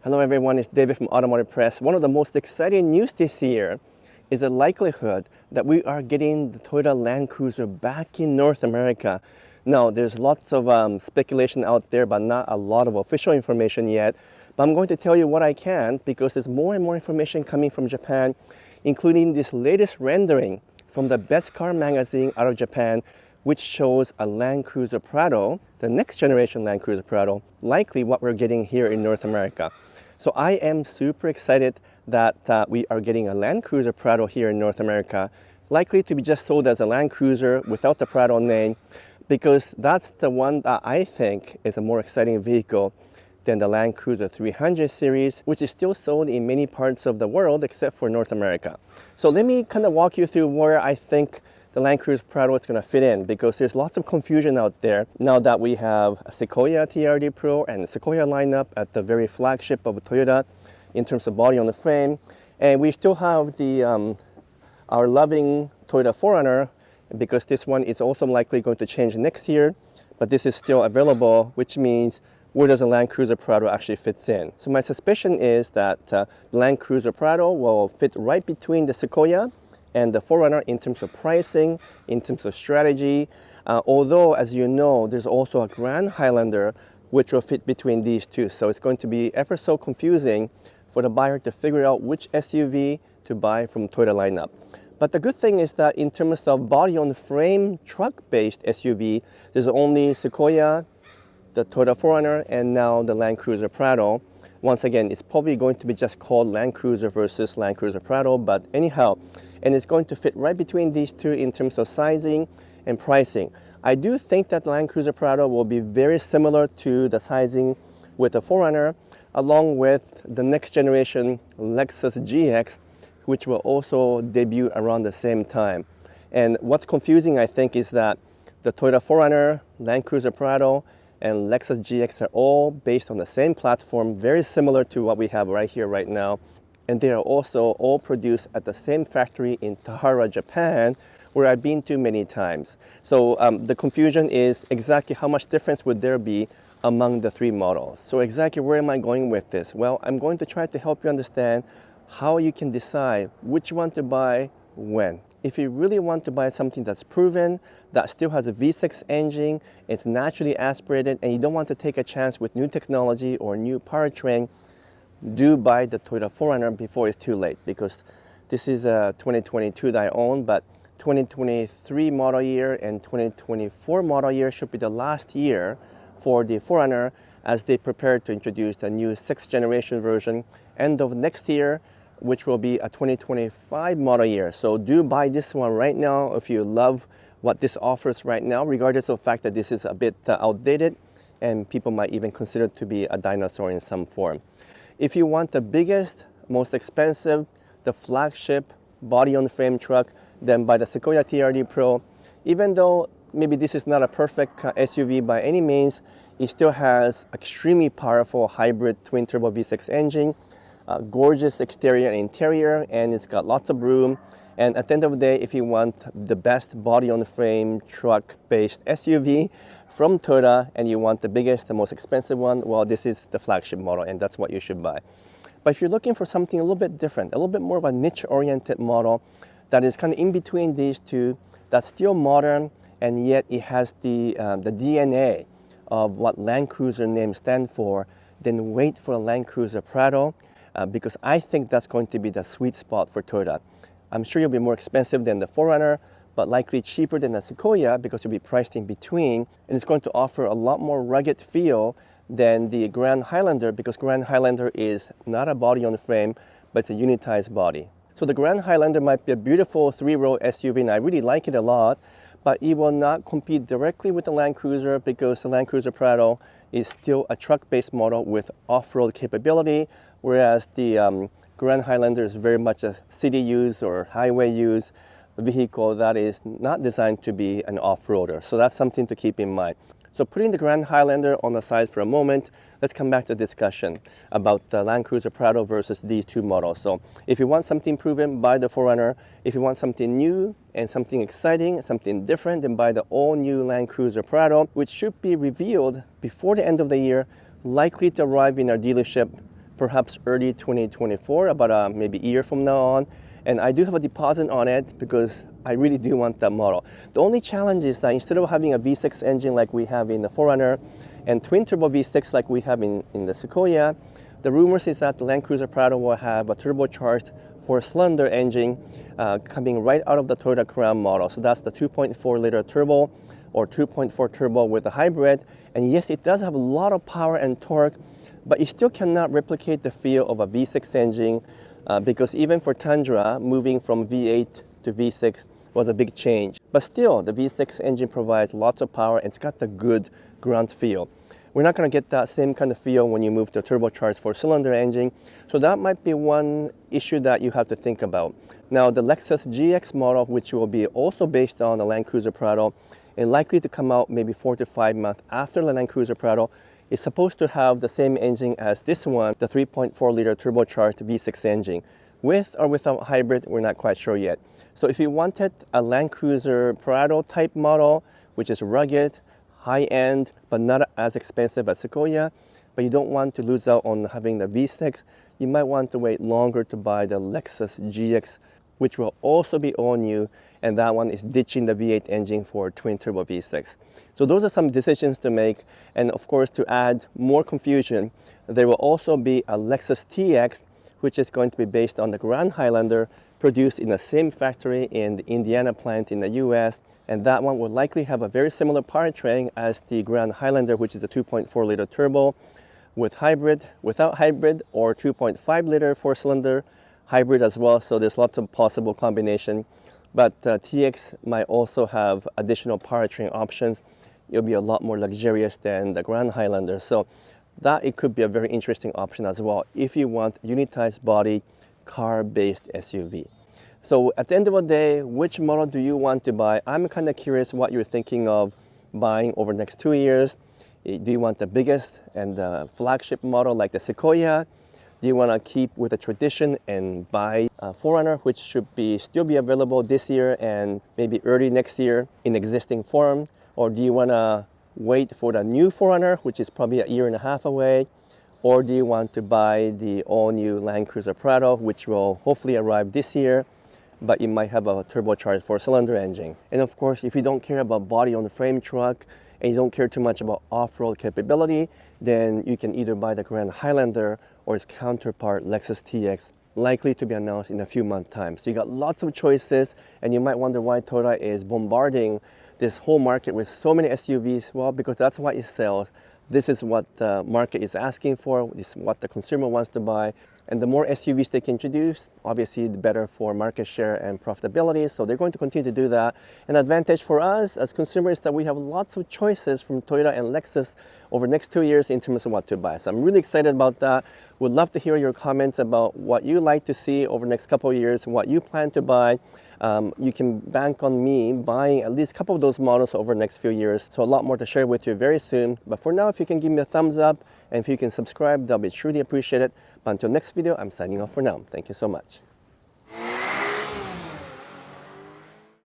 Hello everyone, it's David from Automotive Press. One of the most exciting news this year is the likelihood that we are getting the Toyota Land Cruiser back in North America. Now, there's lots of speculation out there, but not a lot of official information yet. But I'm going to tell you what I can because there's more and more information coming from Japan, including this latest rendering from the Best Car magazine out of Japan, which shows a Land Cruiser Prado, the next generation Land Cruiser Prado, likely what we're getting here in North America. So I am super excited that we are getting a Land Cruiser Prado here in North America, likely to be just sold as a Land Cruiser without the Prado name, because that's the one that I think is a more exciting vehicle than the Land Cruiser 300 series, which is still sold in many parts of the world except for North America. So let me kind of walk you through where I think the Land Cruiser Prado is going to fit in, because there's lots of confusion out there now that we have a Sequoia TRD Pro and the Sequoia lineup at the very flagship of Toyota in terms of body on the frame. And we still have the our loving Toyota 4Runner, because this one is also likely going to change next year, but this is still available, which means where does the Land Cruiser Prado actually fits in? So my suspicion is that the Land Cruiser Prado will fit right between the Sequoia and the 4Runner in terms of pricing, in terms of strategy. Although, as you know, there's also a Grand Highlander which will fit between these two. So it's going to be ever so confusing for the buyer to figure out which SUV to buy from Toyota lineup. But the good thing is that in terms of body-on-frame truck-based SUV, there's only Sequoia, the Toyota 4Runner, and now the Land Cruiser Prado. Once again, it's probably going to be just called Land Cruiser versus Land Cruiser Prado, but anyhow, and it's going to fit right between these two in terms of sizing and pricing. I do think that the Land Cruiser Prado will be very similar to the sizing with the 4Runner, along with the next generation Lexus GX, which will also debut around the same time. And what's confusing, I think, is that the Toyota 4Runner, Land Cruiser Prado, and Lexus GX are all based on the same platform, very similar to what we have right here, right now. And they are also all produced at the same factory in Tahara, Japan, where I've been to many times. So the confusion is exactly how much difference would there be among the three models. So exactly where am I going with this? Well, I'm going to try to help you understand how you can decide which one to buy when. If you really want to buy something that's proven, that still has a V6 engine, it's naturally aspirated, and you don't want to take a chance with new technology or new powertrain, do buy the Toyota 4Runner before it's too late, because this is a 2022 that I own, but 2023 model year and 2024 model year should be the last year for the 4Runner as they prepare to introduce the new 6th generation version end of next year, which will be a 2025 model year. So do buy this one right now if you love what this offers right now, regardless of the fact that this is a bit outdated and people might even consider it to be a dinosaur in some form. If you want the biggest, most expensive, the flagship body-on-frame truck, then buy the Sequoia TRD Pro. Even though maybe this is not a perfect SUV by any means, it still has extremely powerful hybrid twin-turbo V6 engine, gorgeous exterior and interior, and it's got lots of room. And at the end of the day, if you want the best body-on-frame truck-based SUV from Toyota and you want the biggest, the most expensive one, well, this is the flagship model and that's what you should buy. But if you're looking for something a little bit different, a little bit more of a niche-oriented model that is kind of in between these two, that's still modern and yet it has the DNA of what Land Cruiser name stand for, then wait for a Land Cruiser Prado, because I think that's going to be the sweet spot for Toyota. I'm sure you'll be more expensive than the 4Runner, but likely cheaper than the Sequoia because you'll be priced in between, and it's going to offer a lot more rugged feel than the Grand Highlander, because Grand Highlander is not a body on the frame, but it's a unitized body. So the Grand Highlander might be a beautiful three-row SUV, and I really like it a lot, but it will not compete directly with the Land Cruiser because the Land Cruiser Prado is still a truck-based model with off-road capability, whereas the Grand Highlander is very much a city use or highway use vehicle that is not designed to be an off-roader. So that's something to keep in mind. So putting the Grand Highlander on the side for a moment, let's come back to the discussion about the Land Cruiser Prado versus these two models. So if you want something proven, buy the 4Runner. If you want something new and something exciting, something different, then buy the all-new Land Cruiser Prado, which should be revealed before the end of the year, likely to arrive in our dealership perhaps early 2024, about maybe a year from now on. And I do have a deposit on it because I really do want that model. The only challenge is that instead of having a V6 engine like we have in the 4Runner and twin turbo V6 like we have in the Sequoia, the rumors is that the Land Cruiser Prado will have a turbocharged 4-cylinder engine coming right out of the Toyota Crown model. So that's the 2.4 liter turbo or 2.4 turbo with a hybrid. And yes, it does have a lot of power and torque, but you still cannot replicate the feel of a V6 engine because even for Tundra, moving from V8 to V6 was a big change. But still, the V6 engine provides lots of power and it's got the good grunt feel. We're not going to get that same kind of feel when you move to a turbocharged 4-cylinder engine. So that might be one issue that you have to think about. Now, the Lexus GX model, which will be also based on the Land Cruiser Prado, and likely to come out maybe 4 to 5 months after the Land Cruiser Prado, is supposed to have the same engine as this one, the 3.4 liter turbocharged V6 engine. With or without hybrid, we're not quite sure yet. So if you wanted a Land Cruiser Prado type model, which is rugged, high-end, but not as expensive as Sequoia, but you don't want to lose out on having the V6, you might want to wait longer to buy the Lexus GX, which will also be all new, and that one is ditching the V8 engine for twin turbo V6. So those are some decisions to make, and of course, to add more confusion, there will also be a Lexus TX, which is going to be based on the Grand Highlander, produced in the same factory in the Indiana plant in the US, and that one will likely have a very similar powertrain as the Grand Highlander, which is a 2.4 liter turbo with hybrid, without hybrid, or 2.5 liter 4-cylinder hybrid as well. So there's lots of possible combination, but TX might also have additional powertrain options. It'll be a lot more luxurious than the Grand Highlander. So that it could be a very interesting option as well if you want unitized body car-based SUV. So at the end of the day, which model do you want to buy? I'm kind of curious what you're thinking of buying over the next 2 years. Do you want the biggest and the flagship model like the Sequoia? Do you want to keep with the tradition and buy a 4Runner, which should still be available this year and maybe early next year in existing form? Or do you want to wait for the new 4Runner, which is probably a year and a half away? Or do you want to buy the all-new Land Cruiser Prado, which will hopefully arrive this year, but it might have a turbocharged 4-cylinder engine? And of course, if you don't care about body-on-frame truck and you don't care too much about off-road capability, then you can either buy the Grand Highlander or its counterpart Lexus TX, likely to be announced in a few months' time. So you got lots of choices, and you might wonder why Toyota is bombarding this whole market with so many SUVs. Well, because that's what it sells. This is what the market is asking for. This is what the consumer wants to buy. And the more SUVs they can introduce, obviously the better for market share and profitability. So they're going to continue to do that. An advantage for us as consumers is that we have lots of choices from Toyota and Lexus over the next 2 years in terms of what to buy. So I'm really excited about that. Would love to hear your comments about what you like to see over the next couple of years, what you plan to buy. You can bank on me buying at least a couple of those models over the next few years. So a lot more to share with you very soon. But for now, if you can give me a thumbs up and if you can subscribe, that'll be truly appreciated. But until next video, I'm signing off for now. Thank you so much.